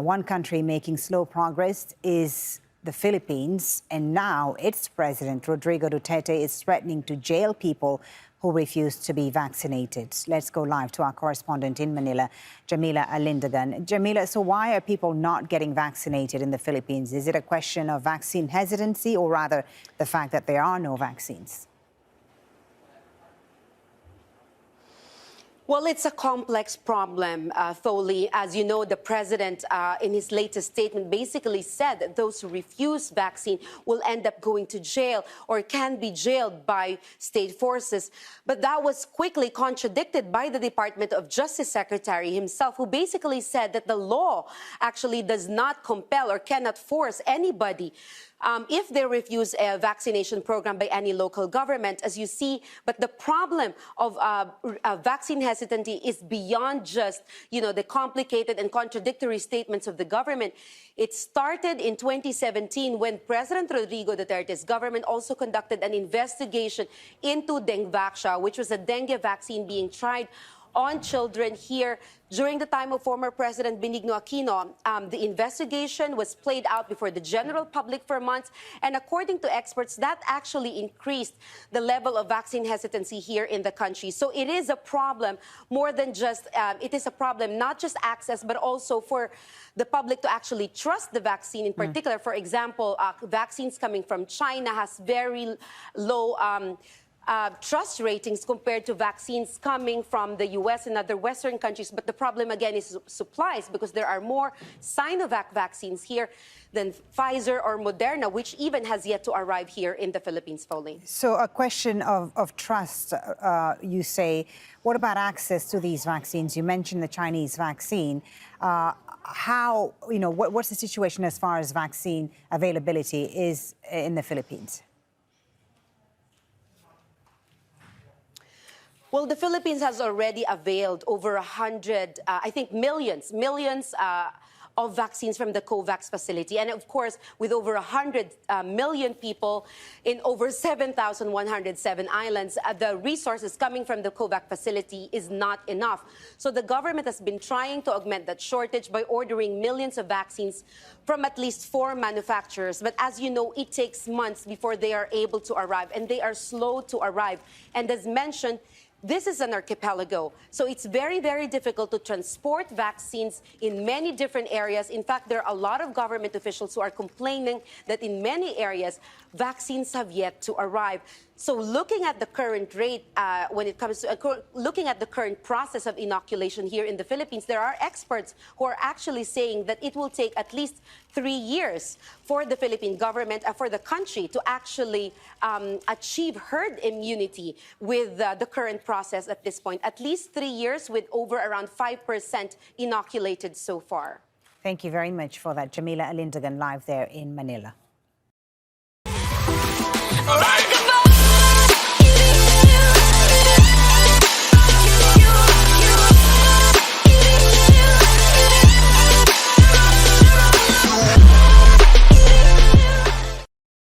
One country making slow progress is the Philippines, and now its president, Rodrigo Duterte, is threatening to jail people who refuse to be vaccinated. Let's go live to our correspondent in Manila, Jamila Alindagan. Jamila, so why are people not getting vaccinated in the Philippines? Is it a question of vaccine hesitancy, or rather the fact that there are no vaccines? Well, it's a complex problem, Foley. As you know, the president, in his latest statement, basically said that those who refuse vaccine will end up going to jail or can be jailed by state forces. But that was quickly contradicted by the Department of Justice Secretary himself, who basically said that the law actually does not compel or cannot force anybody if they refuse a vaccination program by any local government, as you see. But the problem of vaccine hesitancy is beyond just, the complicated and contradictory statements of the government. It started in 2017 when President Rodrigo Duterte's government also conducted an investigation into Dengvaxia, which was a dengue vaccine being tried on children here during the time of former President Benigno Aquino. The investigation was played out before the general public for months, and according to experts, that actually increased the level of vaccine hesitancy here in the country. So it is a problem more than just, it is a problem not just access, but also for the public to actually trust the vaccine in particular. For example, vaccines coming from China has very low trust ratings compared to vaccines coming from the U.S. and other Western countries. But the problem, again, is supplies, because there are more Sinovac vaccines here than Pfizer or Moderna, which even has yet to arrive here in the Philippines, Foley. So a question of trust, you say. What about access to these vaccines? You mentioned the Chinese vaccine. What's the situation as far as vaccine availability is in the Philippines? Well, the Philippines has already availed over 100, millions of vaccines from the COVAX facility. And of course, with over 100 million people in over 7,107 islands, the resources coming from the COVAX facility is not enough. So the government has been trying to augment that shortage by ordering millions of vaccines from at least 4 manufacturers. But as you know, it takes months before they are able to arrive, and they are slow to arrive. And as mentioned, this is an archipelago, so it's very, very difficult to transport vaccines in many different areas. In fact, there are a lot of government officials who are complaining that in many areas, vaccines have yet to arrive. So looking at the current rate, when it comes to looking at the current process of inoculation here in the Philippines, there are experts who are actually saying that it will take at least 3 years for the Philippine government, for the country to actually achieve herd immunity with the current process at this point. At least 3 years, with over around 5% inoculated so far. Thank you very much for that, Jamila Alindagan, live there in Manila. All right.